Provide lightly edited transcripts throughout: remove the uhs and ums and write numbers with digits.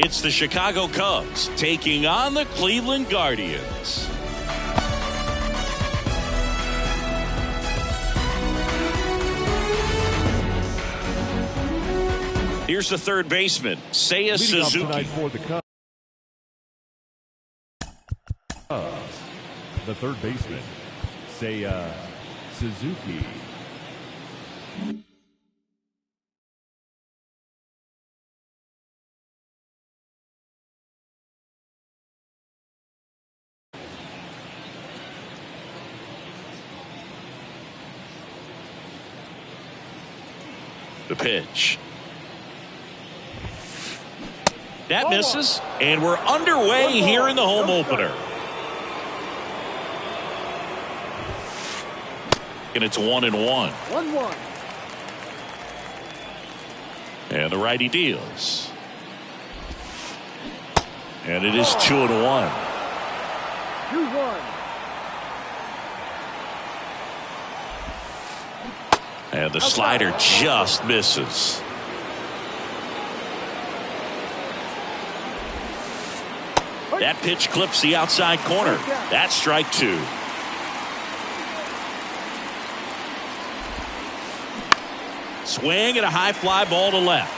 It's the Chicago Cubs taking on the Cleveland Guardians. Here's the third baseman, Seiya Suzuki. For the Cubs, the third baseman, Seiya Suzuki. The pitch. That misses, and we're underway here in the home opener. And it's 1-1. 1-1. And the righty deals. And it is 2-1. 2-1. And the slider just misses. That pitch clips the outside corner. That's strike two. Swing and a high fly ball to left.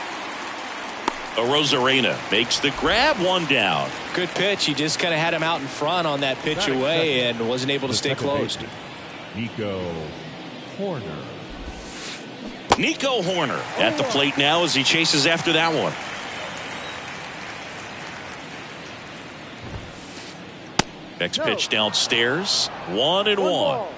Arozarena makes the grab, one down. Good pitch. He just kind of had him out in front on that pitch away and wasn't able to stay closed. Nico Hoerner. Nico Hoerner at the plate now as he chases after that one. Next pitch downstairs. 1-1.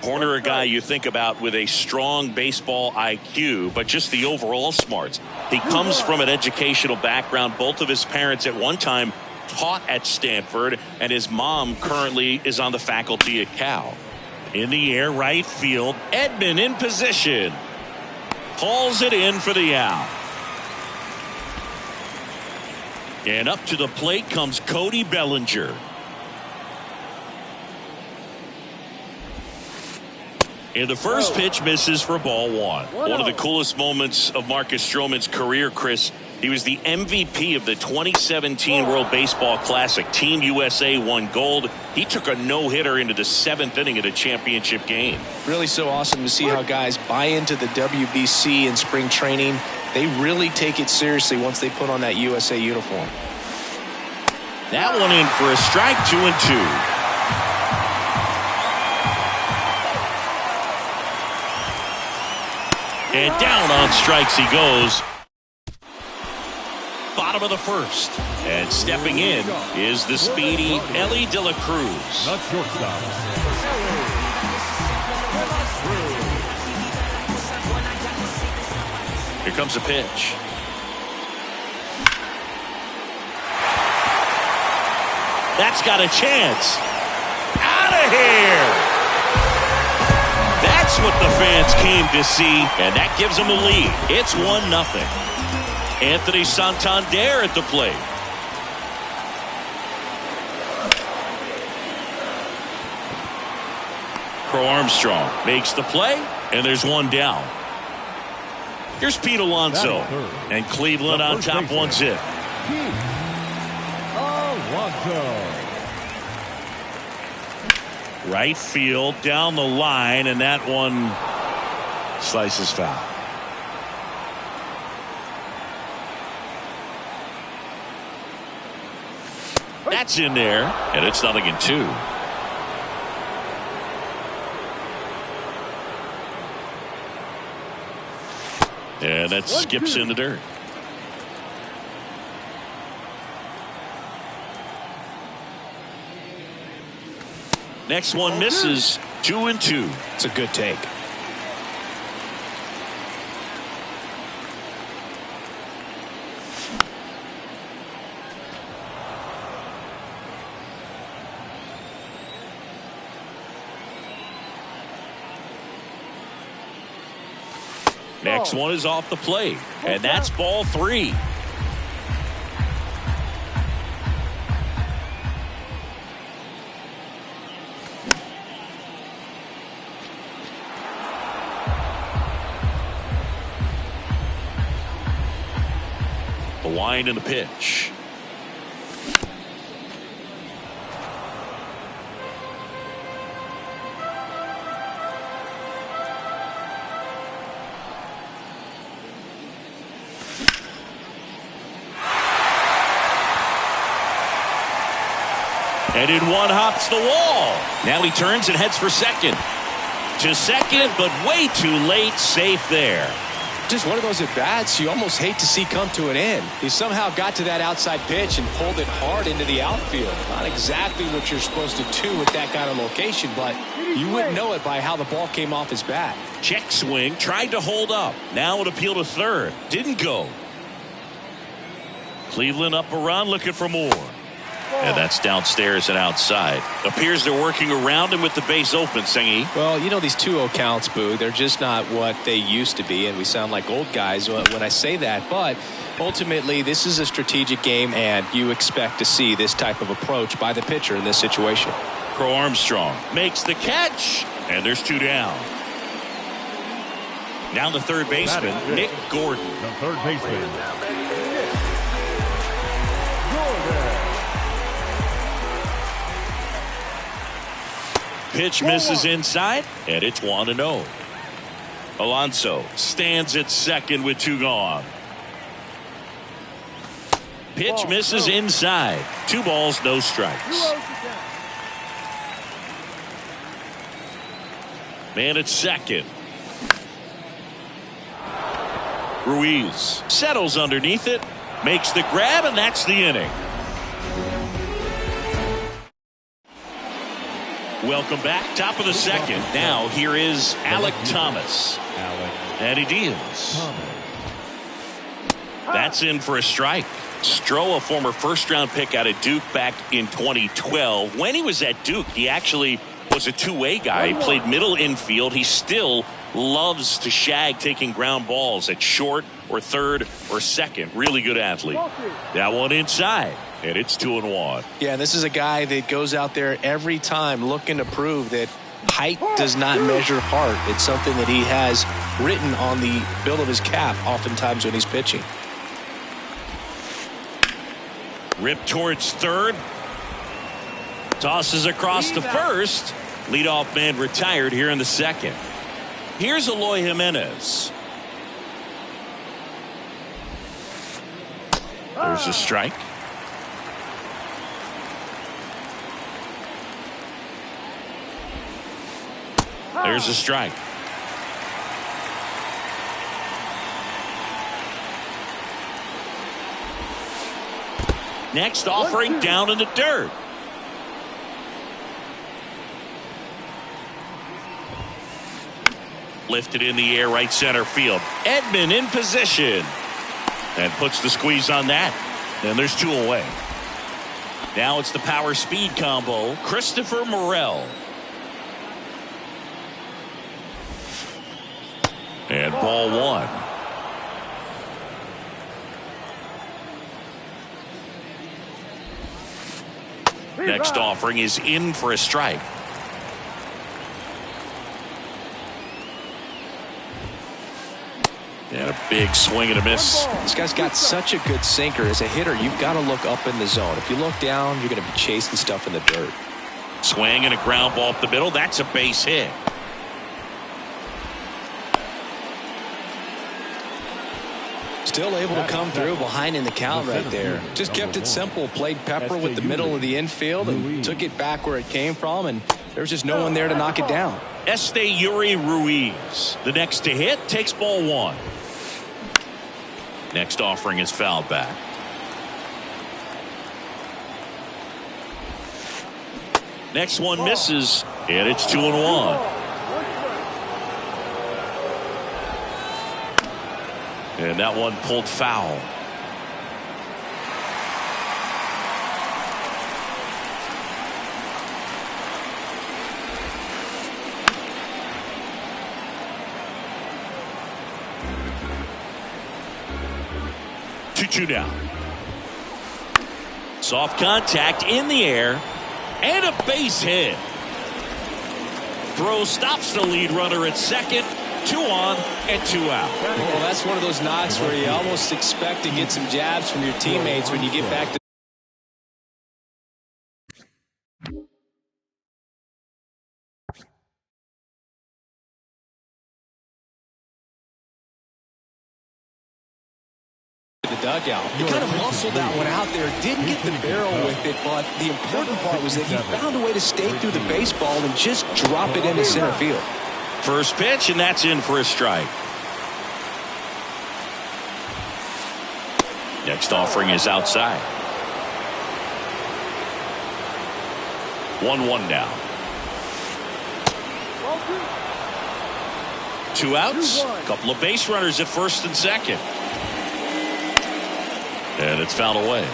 Hoerner, a guy you think about with a strong baseball IQ, but just the overall smarts. He comes from an educational background. Both of his parents at one time taught at Stanford, and his mom currently is on the faculty at Cal. In the air, right field. Edman in position. Hauls it in for the out. And up to the plate comes Cody Bellinger. And the first pitch misses for ball one. One of the coolest moments of Marcus Stroman's career, Chris. He was the MVP of the 2017 World Baseball Classic. Team USA won gold. He took a no-hitter into the seventh inning of the championship game. Really so awesome to see how guys buy into the WBC in spring training. They really take it seriously once they put on that USA uniform. That one in for a strike, 2-2. And down on strikes he goes. Bottom of the first. And stepping in is the speedy Elly De La Cruz. Not shortstop. Here comes a pitch. That's got a chance. Out of here. That's what the fans came to see, and that gives them a lead. It's 1-0. Anthony Santander at the plate. Crow Armstrong makes the play, and there's one down. Here's Pete Alonso, and Cleveland on top 1-0. Alonso. Right field down the line, and that one slices foul. That's in there, and it's 0-2. And that skips in the dirt. Next one misses. 2-2. It's a good take. Next one is off the plate, and that's ball 3. The wind and the pitch. And in one hops the wall. Now he turns and heads for second. To second, but way too late. Safe there. Just one of those at-bats you almost hate to see come to an end. He somehow got to that outside pitch and pulled it hard into the outfield. Not exactly what you're supposed to do with that kind of location, but you wouldn't know it by how the ball came off his bat. Check swing, tried to hold up. Now an appeal to third. Didn't go. Cleveland up a run, looking for more. And that's downstairs and outside. Appears they're working around him with the base open, Singy. Well, you know, these 2-0 counts, Boo, they're just not what they used to be, and we sound like old guys when I say that. But ultimately, this is a strategic game, and you expect to see this type of approach by the pitcher in this situation. Crow Armstrong makes the catch, and there's 2 down. Now the third baseman, Nick Gordon. The third baseman. Pitch misses inside, and it's 1-0. Alonso stands at second with 2 gone. Pitch misses inside. 2 balls, no strikes. Man at second. Ruiz settles underneath it, makes the grab, and that's the inning. Welcome back. Top of the second. Now here is Alek Thomas. And he deals. That's in for a strike. Stroh, a former first-round pick out of Duke back in 2012. When he was at Duke, he actually was a two-way guy. He played middle infield. He still loves to shag taking ground balls at short or third or second. Really good athlete. That one inside. And it's 2-1. Yeah, this is a guy that goes out there every time looking to prove that height does not measure heart. It's something that he has written on the bill of his cap oftentimes when he's pitching. Ripped towards third. Tosses across to first. Leadoff man retired here in the second. Here's Eloy Jimenez. There's a strike. There's a strike. Next offering down in the dirt. Lifted in the air, right center field. Edman in position. And puts the squeeze on that. And there's 2 away. Now it's the power speed combo. Christopher Morel. And ball 1. Next offering is in for a strike. And a big swing and a miss. This guy's got such a good sinker. As a hitter, you've got to look up in the zone. If you look down, you're going to be chasing stuff in the dirt. Swing and a ground ball up the middle. That's a base hit. Still able to come through behind in the count right there. Just kept it simple. Played pepper with the middle of the infield and took it back where it came from, and there's just no one there to knock it down. Esteury Ruiz, the next to hit, takes ball 1. Next offering is fouled back. Next one misses, and it's 2-1. And that one pulled foul. Two down. Soft contact in the air and a base hit. Throw stops the lead runner at second. 2 on and 2 out. Well, that's one of those knocks where you almost expect to get some jabs from your teammates when you get back to the dugout. He kind of muscled that one out there. Didn't get the barrel with it, but the important part was that he found a way to stay through the baseball and just drop it into center field. First pitch, and that's in for a strike. Next offering is outside. 1-1 now. 2 outs. A couple of base runners at first and second. And it's fouled away.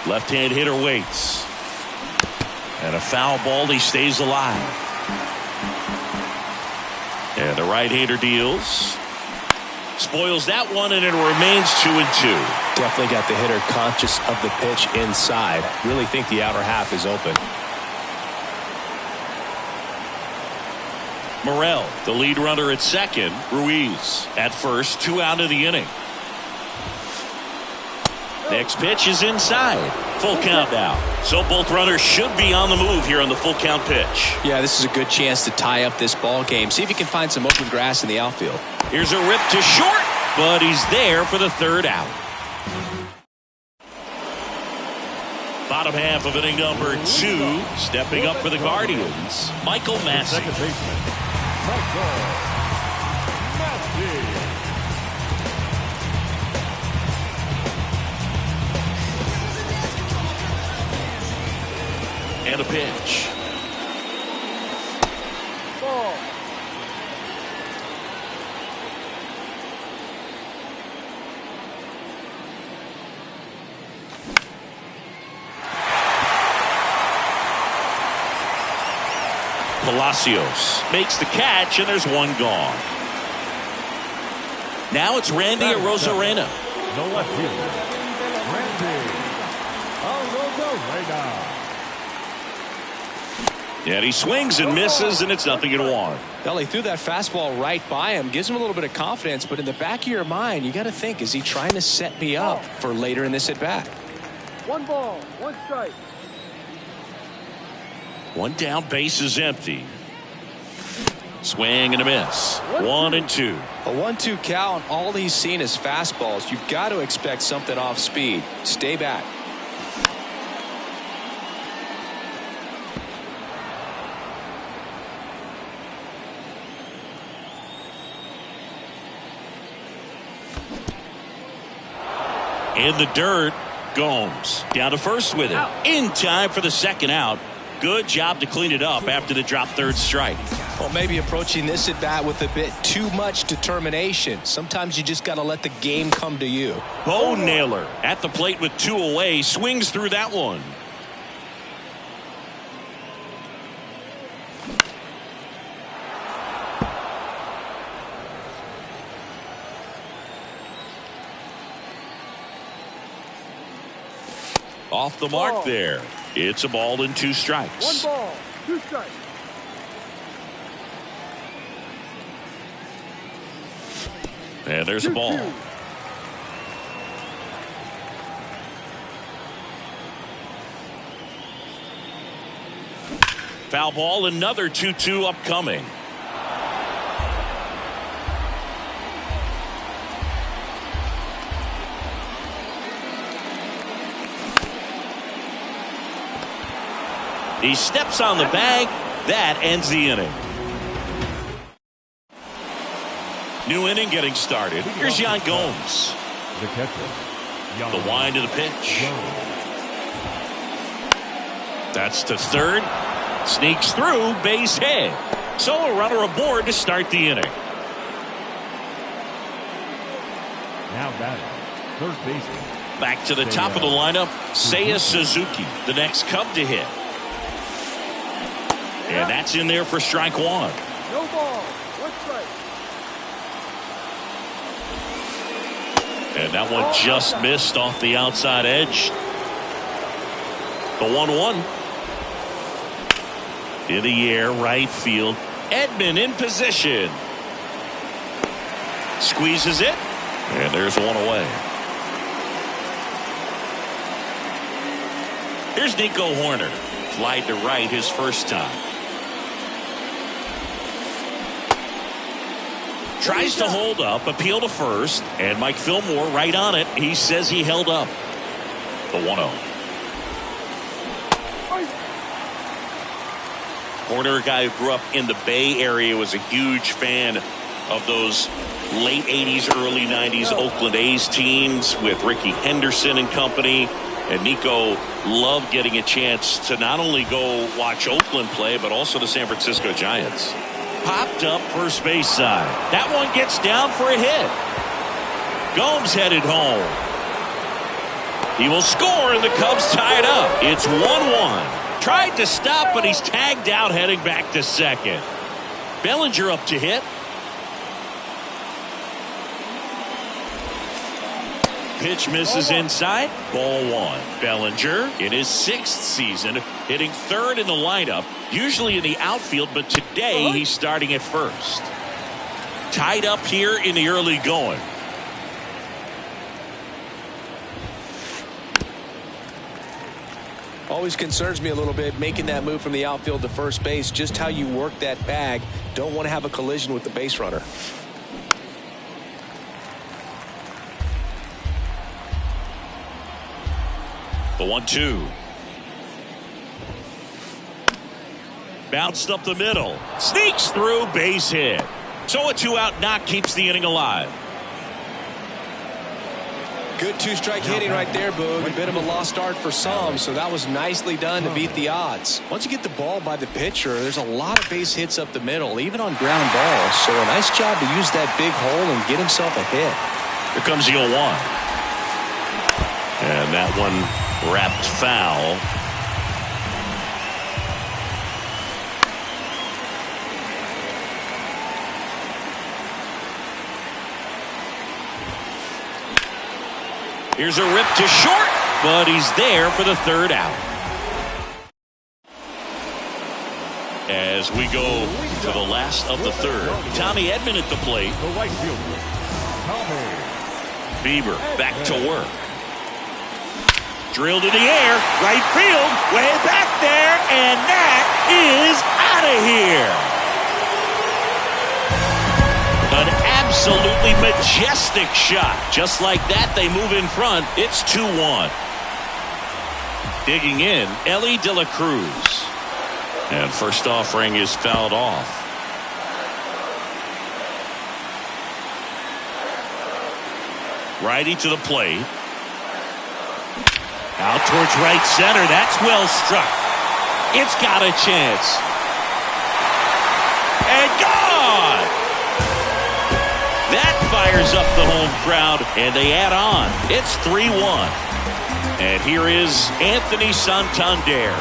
Left-hand hitter waits. And a foul ball. He stays alive. And the right-hander deals. Spoils that one, and it remains 2-2. Definitely got the hitter conscious of the pitch inside. Really think the outer half is open. Morel, the lead runner at second. Ruiz at first. 2 out of the inning. Next pitch is inside. Full count now. So both runners should be on the move here on the full count pitch. Yeah, this is a good chance to tie up this ball game. See if you can find some open grass in the outfield. Here's a rip to short, but he's there for the third out. Bottom half of inning number 2. Stepping up for the Guardians, Michael Massey. Second baseman, Michael Massey. And a pitch. Ball. Palacios makes the catch, and there's one gone. Now it's Randy Arozarena. No left fielder, Randy Arozarena. And he swings and misses, and it's 0-1. Well, he threw that fastball right by him. Gives him a little bit of confidence, but in the back of your mind, you got to think, is he trying to set me up for later in this at-bat? 1 ball, 1 strike. 1 down, base is empty. Swing and a miss. 1-2. A 1-2 count, all he's seen is fastballs. You've got to expect something off speed. Stay back. In the dirt, Gomes down to first with it. In time for the second out. Good job to clean it up after the drop third strike. Well, maybe approaching this at bat with a bit too much determination. Sometimes you just got to let the game come to you. Bo Naylor at the plate with 2 away, swings through that one. Off the mark there. It's a ball and 2 strikes. 1 ball, 2 strikes. And there's a ball. 2-2. Foul ball, another 2-2 upcoming. He steps on the bag. That ends the inning. New inning getting started. Here's Yan Gomes. The catcher, The wind of the pitch. That's to third. Sneaks through, base hit. So a runner aboard to start the inning. Now batting, third baseman. Back to the top of the lineup, Seiya Suzuki, the next Cub to hit. And that's in there for strike 1. No ball, 1 strike. And that one just missed off the outside edge. The 1-1. In the air, right field. Edman in position. Squeezes it. And there's one away. Here's Nico Hoerner. Slide to right his first time. Tries to hold up, appeal to first, and Mike Fillmore right on it. He says he held up. The 1-0. Hoerner, a guy who grew up in the Bay Area, was a huge fan of those late 80s, early 90s Oakland A's teams with Rickey Henderson and company. And Nico loved getting a chance to not only go watch Oakland play, but also the San Francisco Giants. Popped up first base side. That one gets down for a hit. Gomes headed home. He will score, and the Cubs tie it up. It's 1-1. Tried to stop, but he's tagged out heading back to second. Bellinger up to hit. Pitch misses inside. Ball 1. Bellinger in his 6th season, hitting third in the lineup, usually in the outfield, but today he's starting at first. Tied up here in the early going. Always concerns me a little bit making that move from the outfield to first base. Just how you work that bag. Don't want to have a collision with the base runner. The 1-2. Bounced up the middle. Sneaks through, base hit. So a 2-out knock keeps the inning alive. Good 2-strike hitting right there, Boog. A bit of a lost start for some, so that was nicely done to beat the odds. Once you get the ball by the pitcher, there's a lot of base hits up the middle, even on ground balls. So a nice job to use that big hole and get himself a hit. Here comes the 0-1. And that one wrapped foul. Here's a rip to short, but he's there for the third out. As we go to the last of the third, Tommy Edman at the plate. The right fielder, Tommy. Bieber back to work. Drilled in the air, right field, way back there, and that is out of here. An absolutely majestic shot. Just like that, they move in front. It's 2-1. Digging in, Elly De La Cruz. And first offering is fouled off. Righty to the plate. Out towards right center. That's well struck. It's got a chance. And gone! That fires up the home crowd, and they add on. It's 3-1. And here is Anthony Santander.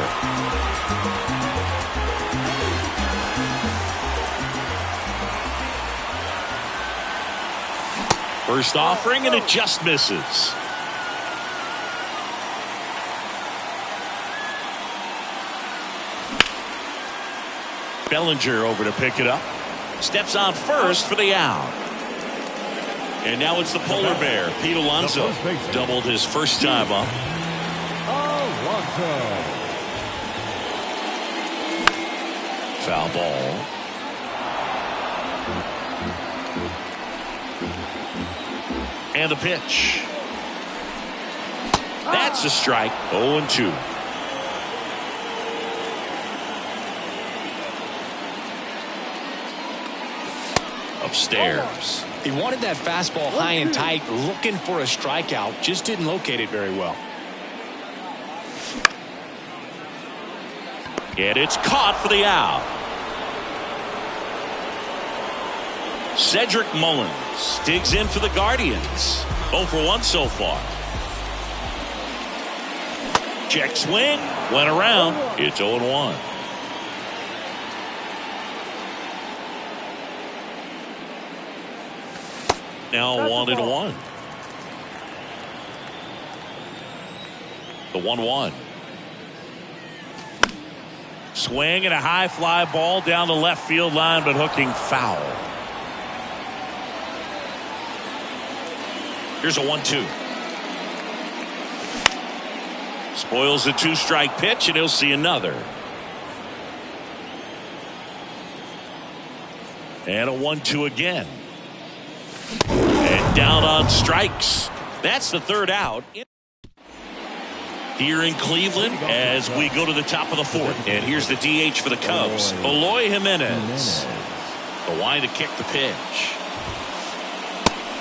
First offering, and it just misses. Bellinger over to pick it up. Steps on first for the out. And now it's the polar bear, Pete Alonso. Doubled his first time up. Alonso. Foul ball. And the pitch. That's a strike. 0-2. Upstairs. He wanted that fastball high and tight, looking for a strikeout. Just didn't locate it very well. And it's caught for the out. Cedric Mullins digs in for the Guardians. 0 for 1 so far. Check swing. Went around. It's 0-1. Now 1-1. The 1-1. Swing and a high fly ball down the left field line, but hooking foul. Here's a 1-2. Spoils the 2-strike pitch, and he'll see another. And a 1-2 again. And down on strikes. That's the third out. Here in Cleveland as we go to the top of the fourth. And here's the DH for the Cubs, Eloy Jimenez. The line to kick the pitch.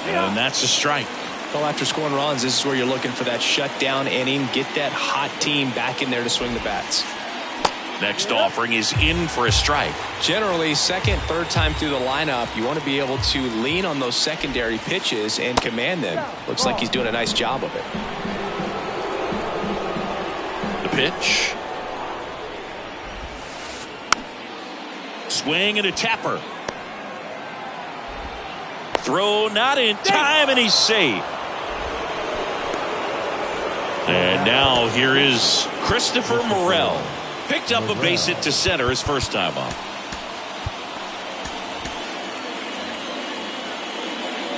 And that's a strike. Well, after scoring runs, this is where you're looking for that shutdown inning. Get that hot team back in there to swing the bats. Next offering is in for a strike. Generally, second, third time through the lineup, you want to be able to lean on those secondary pitches and command them. Looks like he's doing a nice job of it. The pitch. Swing and a tapper. Throw not in time, and he's safe. And now here is Christopher Morel. Picked up a base hit to center his first time up.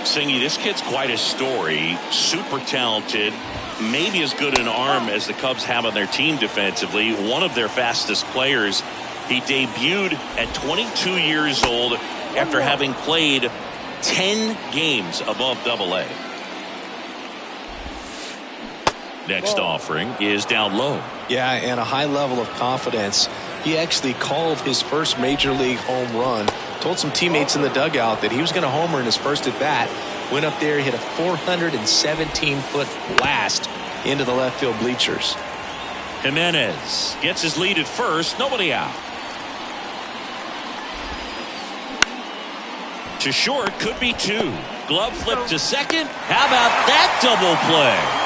Singy, this kid's quite a story. Super talented. Maybe as good an arm as the Cubs have on their team defensively. One of their fastest players. He debuted at 22 years old after having played 10 games above Double-A. Next offering is down low. Yeah, and a high level of confidence. He actually called his first major league home run. Told some teammates in the dugout that he was going to homer in his first at bat. Went up there, hit a 417-foot blast into the left field bleachers. Jimenez gets his lead at first. Nobody out. To short, could be two. Glove flip to second. How about that double play?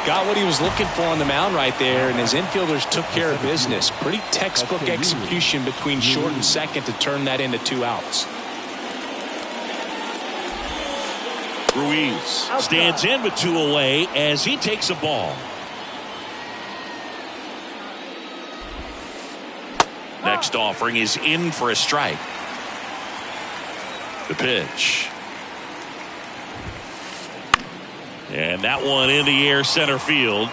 Got what he was looking for on the mound right there, and his infielders took care of business. Pretty textbook execution between short and second to turn that into 2 outs. Ruiz stands in with 2 away as he takes a ball. Next offering is in for a strike. The pitch. And that one in the air center field.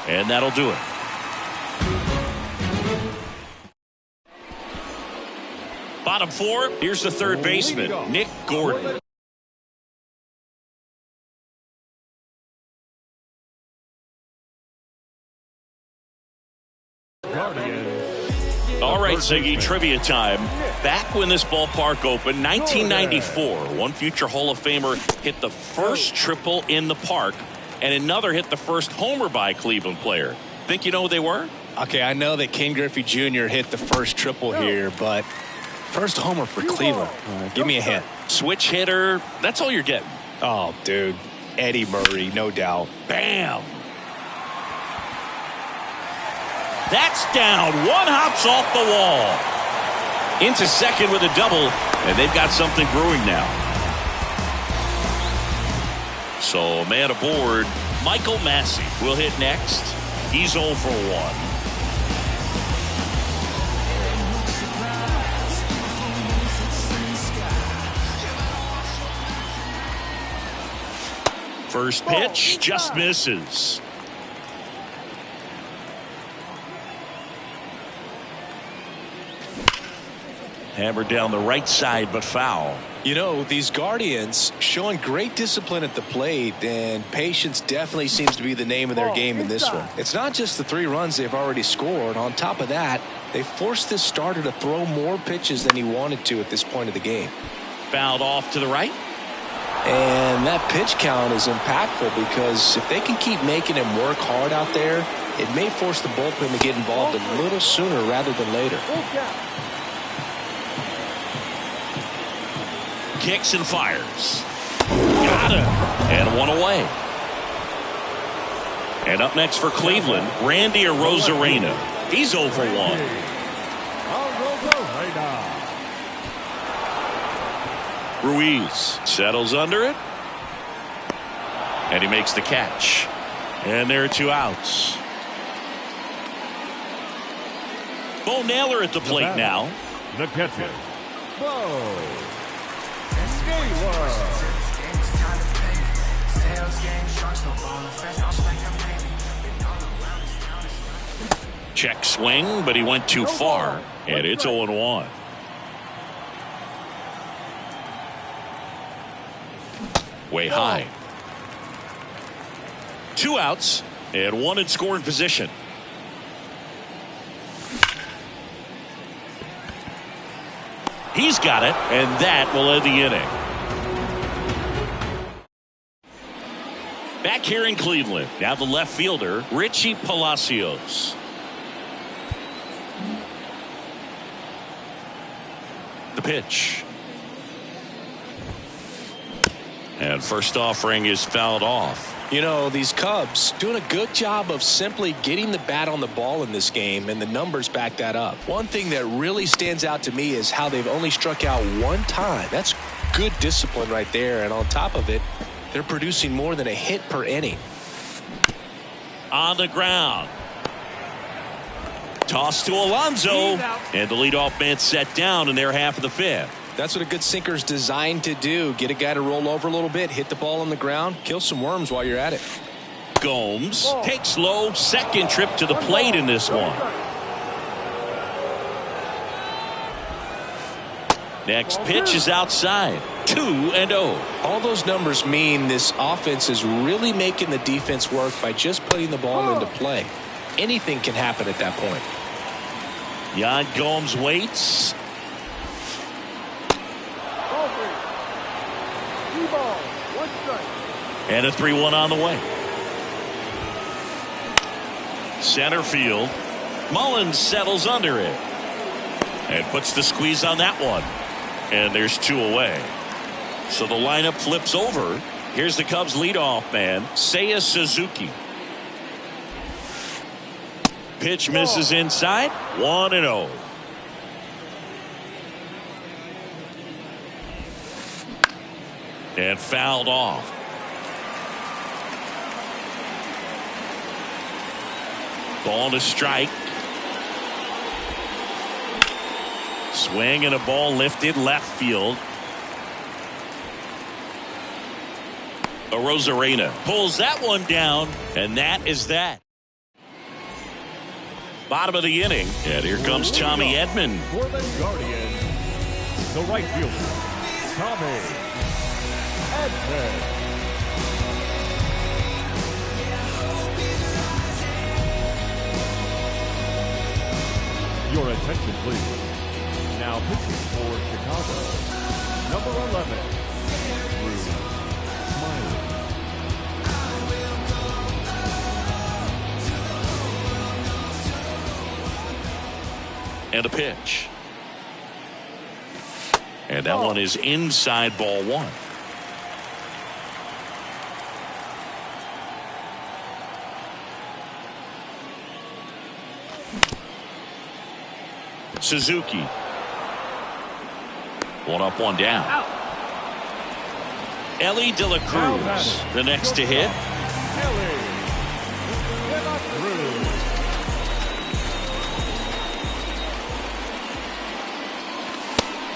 And that'll do it. Bottom 4, here's the third baseman, Nick Gordon. All right, Ziggy, trivia time. Back when this ballpark opened, 1994, one future Hall of Famer hit the first triple in the park, and another hit the first homer by a Cleveland player. Think you know who they were? Okay, I know that Ken Griffey Jr. hit the first triple here, but first homer for Cleveland. Give me a hint. Switch hitter. That's all you're getting. Oh, dude. Eddie Murray, no doubt. Bam. That's down. One hops off the wall. Into second with a double, and they've got something brewing now. So, man aboard, Michael Massey will hit next. He's 0 for 1. First pitch just misses. Hammered down the right side, but foul. You know, these Guardians showing great discipline at the plate, and patience definitely seems to be the name of their game in this one. It's not just the 3 runs they've already scored. On top of that, they forced this starter to throw more pitches than he wanted to at this point of the game. Fouled off to the right. And that pitch count is impactful because if they can keep making him work hard out there, it may force the bullpen to get involved a little sooner rather than later. Kicks and fires. Got him. And 1 away. And up next for Cleveland, Randy Arozarena. He's 0 for 1. Ruiz settles under it. And he makes the catch. And there are 2 outs. Bo Naylor at the plate now. The catcher, Bo. Check swing, but he went too far, and it's 0-1. Way high. 2 outs and 1 in scoring position. He's got it, and that will end the inning. Back here in Cleveland, now the left fielder, Richie Palacios. The pitch. And first offering is fouled off. You know, these Cubs doing a good job of simply getting the bat on the ball in this game, and the numbers back that up. One thing that really stands out to me is how they've only struck out 1 time. That's good discipline right there, and on top of it, they're producing more than a hit per inning. On the ground. Toss to Alonso, and the leadoff man set down in their half of the 5th. That's what a good sinker's designed to do. Get a guy to roll over a little bit, hit the ball on the ground, kill some worms while you're at it. Gomes takes low, second trip to the plate in this one. Next pitch is outside. 2-0. All those numbers mean this offense is really making the defense work by just putting the ball into play. Anything can happen at that point. Yan Gomes waits. And a 3-1 on the way. Center field. Mullins settles under it. And puts the squeeze on that one. And there's 2 away. So the lineup flips over. Here's the Cubs leadoff man, Seiya Suzuki. Pitch misses inside. 1-0. And fouled off. Ball to strike. Swing and a ball lifted left field. Arozarena pulls that one down, and that is that. Bottom of the inning, and here comes Tommy Edman. For the Guardians, the right fielder, Tommy Edman. Your attention, please. Now pitching for Chicago, number 11, Drew Smyly. And a pitch. And that one is inside, ball 1. Suzuki. 1 up, 1 down. Elly De La Cruz, the next to hit. Elly De La Cruz.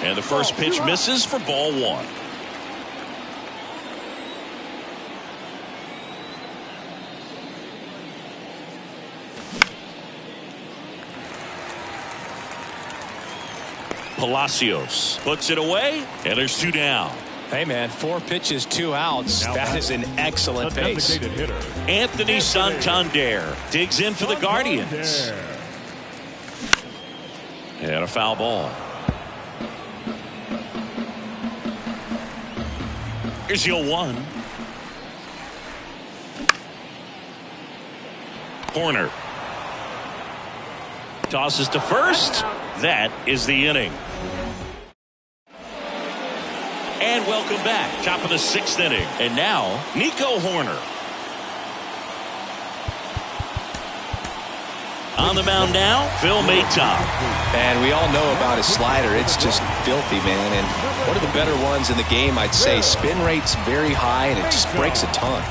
And the first pitch misses for ball 1. Palacios puts it away, and there's 2 down. Hey, man, 4 pitches, 2 outs. Now that is an excellent the pace. designated hitter, Anthony Santander digs in for the Guardians. Santander. And a foul ball. Here's the 0-1. Corner. Tosses to first. That is the inning. And welcome back. Top of the 6th inning. And now, Nico Hoerner. On the mound now, Phil Maton. And we all know about his slider. It's just filthy, man. And one of the better ones in the game, I'd say. Spin rate's very high, and it just breaks a ton.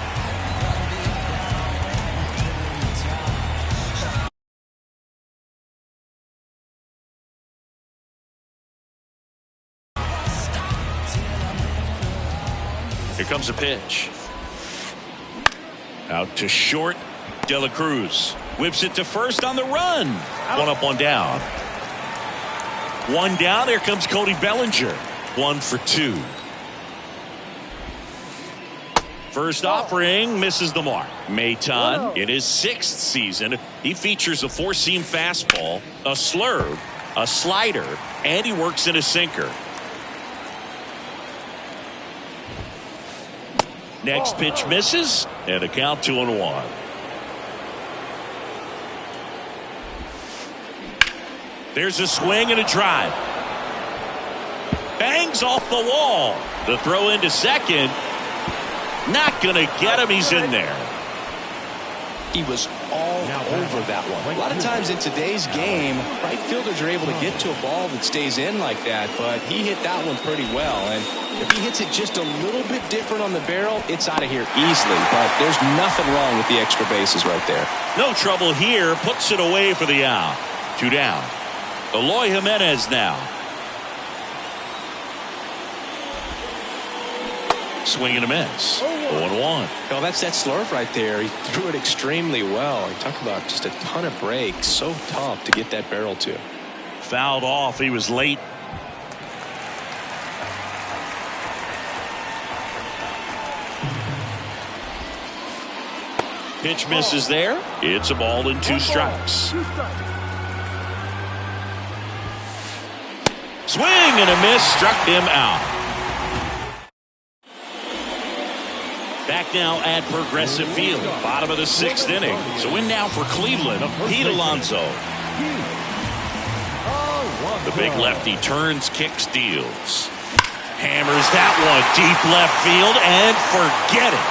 Here comes a pitch. Out to short, De La Cruz. Whips it to first on the run. One up, one down. One down. Here comes Cody Bellinger. 1 for 2. First offering misses the mark. Maton in his 6th season. He features a 4-seam fastball, a slurve, a slider, and he works in a sinker. Next pitch misses, and a count 2-1. There's a swing and a drive. Bangs off the wall. The throw into second. Not going to get him. He's in there. He was all over that one. A lot of times in today's game, right fielders are able to get to a ball that stays in like that, but he hit that one pretty well. And if he hits it just a little bit different on the barrel, it's out of here easily. But there's nothing wrong with the extra bases right there. No trouble here. Puts it away for the out. 2 down. Eloy Jimenez now. Swing and a miss. 0-1. Well, that's that slurve right there. He threw it extremely well. You talk about just a ton of breaks. So tough to get that barrel to. Fouled off. He was late. Pitch misses there. It's a ball and 2 strikes. 2 strikes. Swing and a miss. Struck him out. Back now at Progressive Field. Bottom of the 6th inning. So in now for Cleveland, Pete Alonso. The big lefty turns, kicks, deals. Hammers that one deep left field and forget it.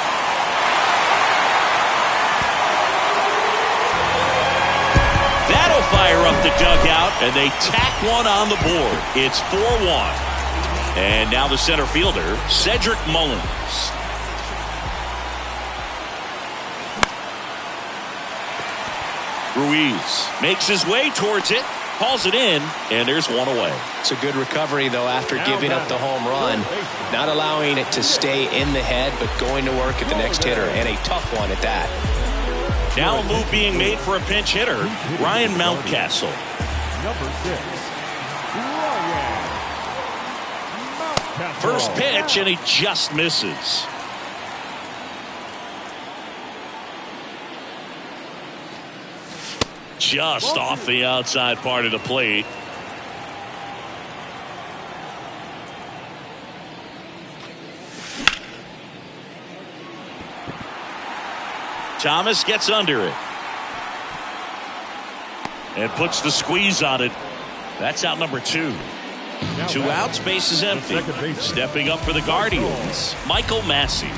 That'll fire up the dugout, and they tack one on the board. It's 4-1. And now the center fielder, Cedric Mullins. Ruiz makes his way towards it, calls it in, and there's one away. It's a good recovery, though, after giving up the home run. Not allowing it to stay in the head, but going to work at the next hitter, and a tough one at that. Now a move being made for a pinch hitter, Ryan Mountcastle. Number 6, Ryan Mountcastle. First pitch, and he just misses. Just off the outside part of the plate. Thomas gets under it and puts the squeeze on it. That's out number 2. 2 outs, base is empty. Stepping up for the Guardians, Michael Massey.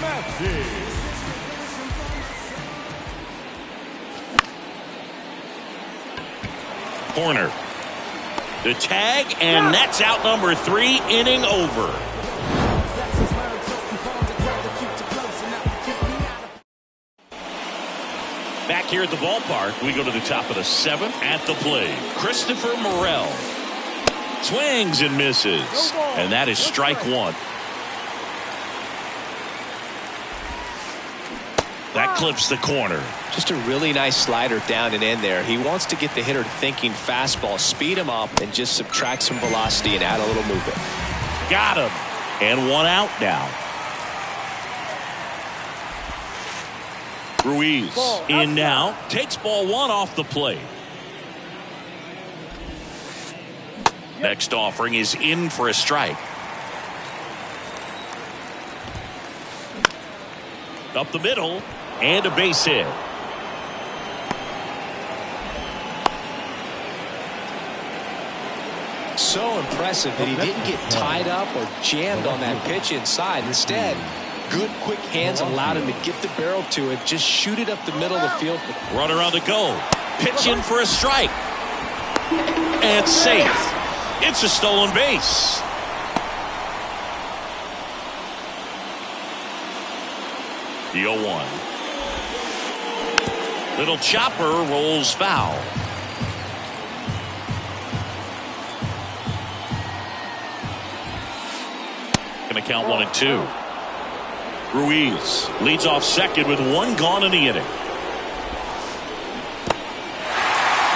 Corner. The tag, and that's out number 3, inning over. Back here at the ballpark, we go to the top of the 7th. At the plate, Christopher Morel. Swings and misses. And that is strike 1. That clips the corner. Just a really nice slider down and in there. He wants to get the hitter thinking fastball, speed him up, and just subtract some velocity and add a little movement. Got him. And 1 out now. Ruiz in now. Takes ball 1 off the plate. Next offering is in for a strike. Up the middle. And a base hit. So impressive that he didn't get tied up or jammed on that pitch inside. Instead, good quick hands allowed him to get the barrel to it, just shoot it up the middle of the field. Runner on the go. Pitch in for a strike. And safe. It's a stolen base. The 0-1. Little chopper rolls foul. Going to count 1 and 2. Ruiz leads off second with 1 gone in the inning.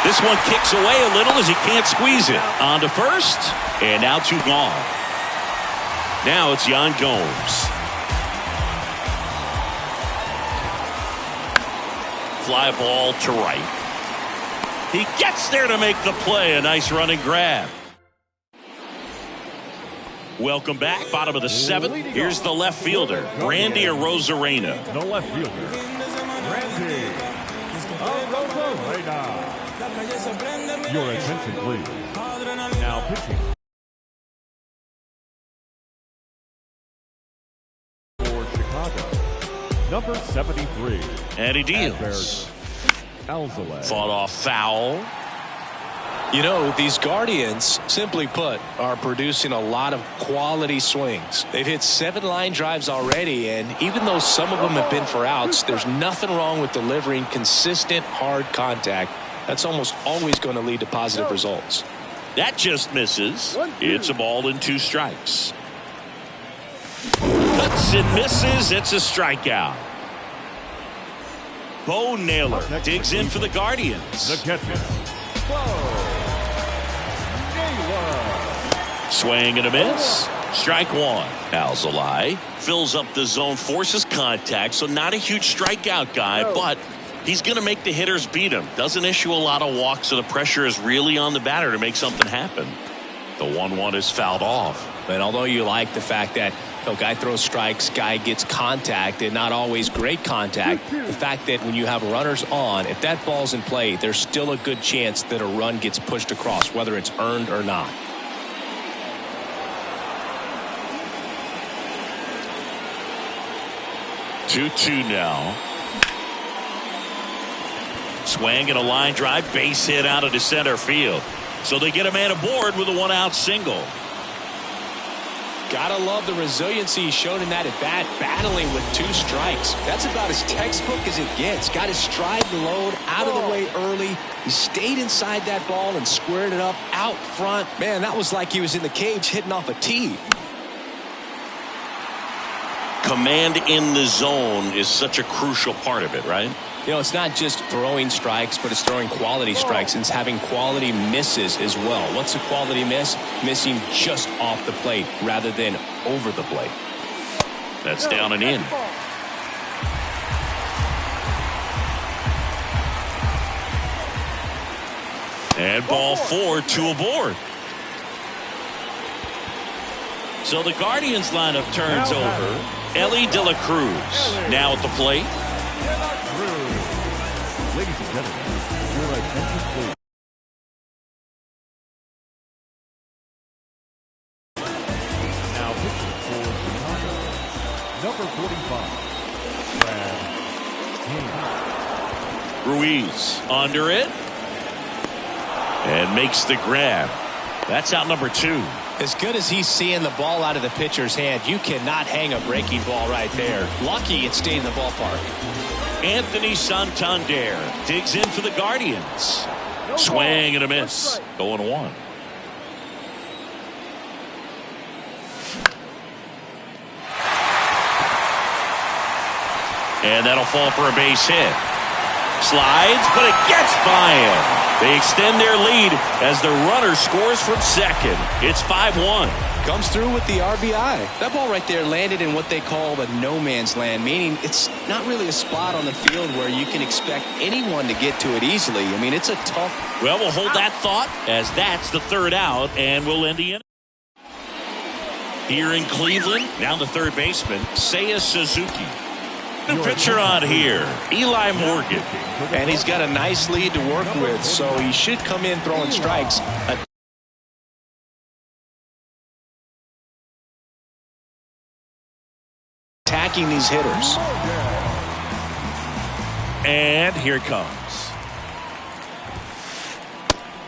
This one kicks away a little as he can't squeeze it. On to first, and now 2 gone. Now it's Yan Gomes. Fly ball to right. He gets there to make the play. A nice running grab. Welcome back. Bottom of the 7th. Here's the left fielder, Randy Arozarena. The left fielder, Randy Arozarena. Your attention, please. Now pitching for Chicago, number 73. And he deals. Alzolay. Fought off foul. You know, these Guardians, simply put, are producing a lot of quality swings. They've hit 7 line drives already, and even though some of them have been for outs, there's nothing wrong with delivering consistent, hard contact. That's almost always going to lead to positive results. That just misses. It's a ball and 2 strikes. Cuts and misses. It's a strikeout. Bo Naylor digs in for the Guardians. The catcher, Bo Naylor. Swing and a miss. Strike 1. Alzolay fills up the zone, forces contact, so not a huge strikeout guy, but he's going to make the hitters beat him. Doesn't issue a lot of walks, so the pressure is really on the batter to make something happen. The 1-1 is fouled off. And although you like the fact that guy throws strikes, guy gets contact, and not always great contact, the fact that when you have runners on, if that ball's in play, there's still a good chance that a run gets pushed across, whether it's earned or not. Two now. Swing and a line drive, base hit out into center field. So they get a man aboard with a 1-out single. Gotta love the resiliency shown in that at bat, battling with 2 strikes. That's about as textbook as it gets. Got his stride load out of the way early. He stayed inside that ball and squared it up out front. Man, that was like he was in the cage hitting off a tee. Command in the zone is such a crucial part of it, right? You know, it's not just throwing strikes, but it's throwing quality strikes and it's having quality misses as well. What's a quality miss? Missing just off the plate rather than over the plate. That's down and in. And ball 4, 2 aboard. So the Guardians lineup turns over. Elly De La Cruz now at the plate. Ladies and gentlemen, your attention, please. Now pitching for Chicago, number 45, Brad Hand. Ruiz under it. And makes the grab. That's out number 2. As good as he's seeing the ball out of the pitcher's hand, you cannot hang a breaking ball right there. Lucky it stayed in the ballpark. Anthony Santander digs in for the Guardians. Swing and a miss. 0-1. And that'll fall for a base hit. Slides, but it gets by him. They extend their lead as the runner scores from second. It's 5-1. Comes through with the RBI. That ball right there landed in what they call the no man's land, meaning it's not really a spot on the field where you can expect anyone to get to it easily. I mean, it's a tough. Well, we'll hold that thought as that's the 3rd out, and we'll end the inning. Here in Cleveland, now the 3rd baseman, Seiya Suzuki. New pitcher on here, Eli Morgan. And he's got a nice lead to work with, so he should come in throwing strikes. Attacking these hitters. And here it comes.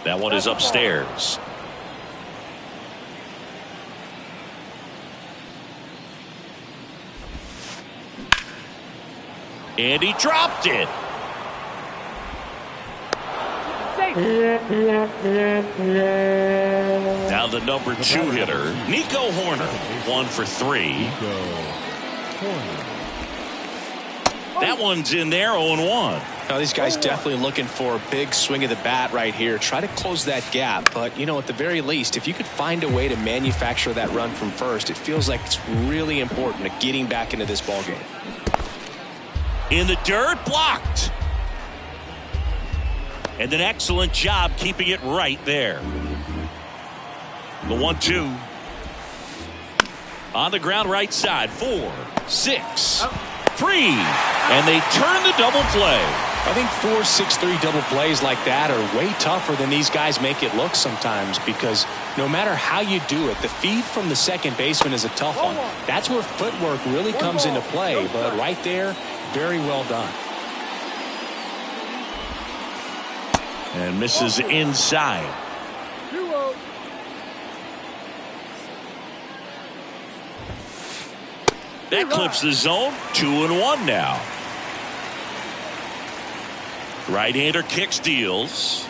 That one is upstairs. And he dropped it. Now the number 2 hitter, Nico Hoerner, 1 for 3. That one's in there, 0-1. Now, these guys definitely looking for a big swing of the bat right here. Try to close that gap. But, you know, at the very least, if you could find a way to manufacture that run from first, it feels like it's really important to getting back into this ball game. In the dirt, blocked. And an excellent job keeping it right there. The 1-2. On the ground right side. 4, 6, 3. And they turn the double play. I think 4, 6, 3 double plays like that are way tougher than these guys make it look sometimes, because no matter how you do it, the feed from the second baseman is a tough one. That's where footwork really comes into play. But right there, very well done. And misses inside. 2-0. That clips the zone. 2-1 now. Right-hander kicks, deals.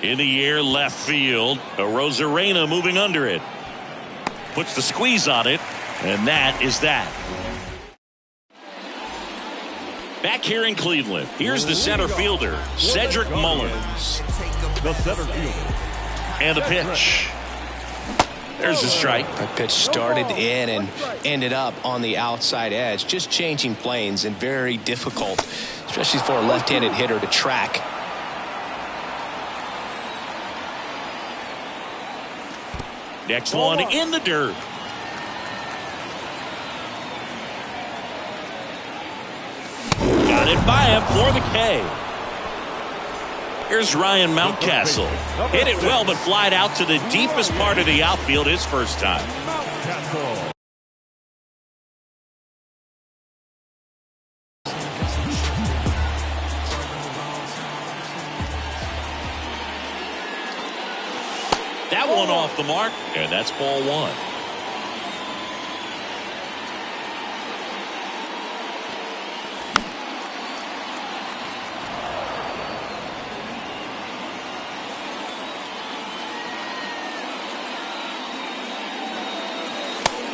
In the air, left field. Arozarena moving under it. Puts the squeeze on it. And that is that. Back here in Cleveland, here's the center fielder, Cedric Mullins. The center fielder. And the pitch. There's a strike. That pitch started in and ended up on the outside edge. Just changing planes and very difficult, especially for a left-handed hitter to track. Next one in the dirt. Got it by him for the K. Here's Ryan Mountcastle. Hit it well, but flied out to the deepest part of the outfield his first time. That one off the mark, and that's ball 1.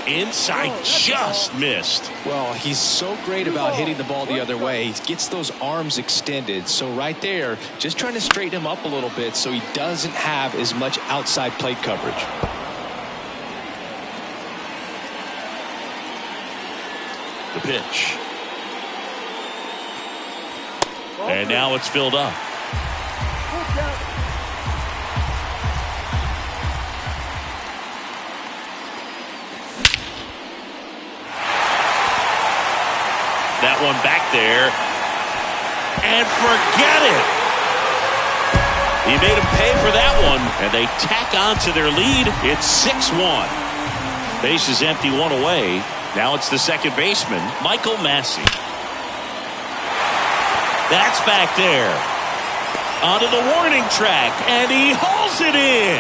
Inside, just missed. Well, he's so great about hitting the ball the other way. He gets those arms extended. So right there, just trying to straighten him up a little bit so he doesn't have as much outside plate coverage. The pitch. And now it's filled up. That one back there. And forget it. He made him pay for that one. And they tack on to their lead. It's 6-1. Base is empty, 1 away. Now it's the second baseman, Michael Massey. That's back there. Onto the warning track. And he hauls it in.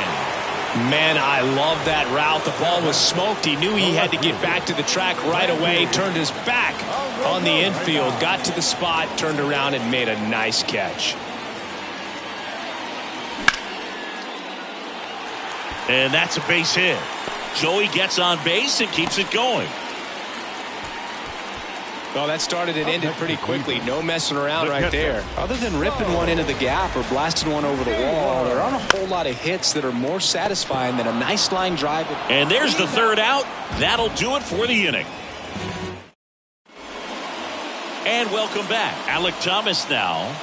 Man, I love that route. The ball was smoked. He knew he had to get back to the track right away. Turned his back on the infield. Got to the spot. Turned around and made a nice catch. And that's a base hit. Joey gets on base and keeps it going. Well, that started and ended pretty quickly. No messing around right there. Other than ripping one into the gap or blasting one over the wall, there aren't a whole lot of hits that are more satisfying than a nice line drive. And there's the third out. That'll do it for the inning. And welcome back. Alek Thomas now.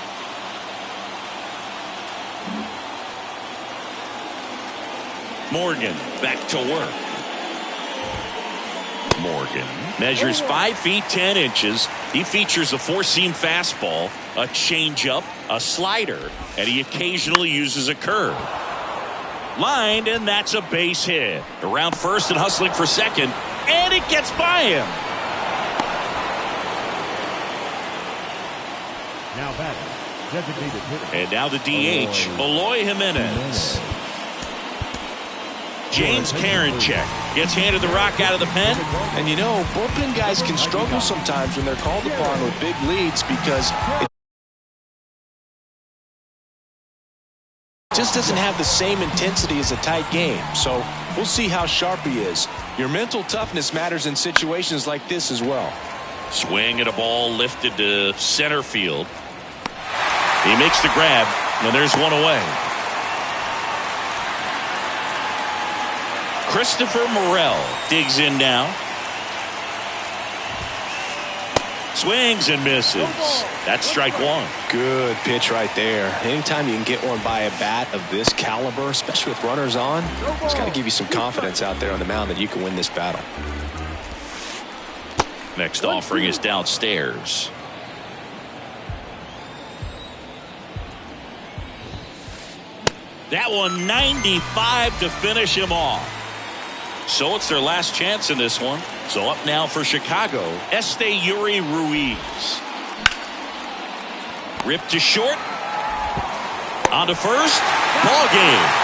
Morgan back to work. Morgan measures 5 feet 10 inches. He features a 4-seam fastball, a changeup, a slider, and he occasionally uses a curve. Lined, and that's a base hit. Around first and hustling for second, and it gets by him. Now batting, designated hitter. And now the DH, Eloy Jimenez. James Karinchak gets handed the rock out of the pen. And you know, bullpen guys can struggle sometimes when they're called upon with big leads because it just doesn't have the same intensity as a tight game. So we'll see how sharp he is. Your mental toughness matters in situations like this as well. Swing at a ball lifted to center field. He makes the grab, and there's one away. Christopher Morel digs in now. Swings and misses. That's strike one. Good pitch right there. Anytime you can get one by a bat of this caliber, especially with runners on, it's got to give you some confidence out there on the mound that you can win this battle. Next offering is downstairs. That one 95 to finish him off. So it's their last chance in this one. So up now for Chicago, Esteury Ruiz. Ripped to short. On to first. Ball game.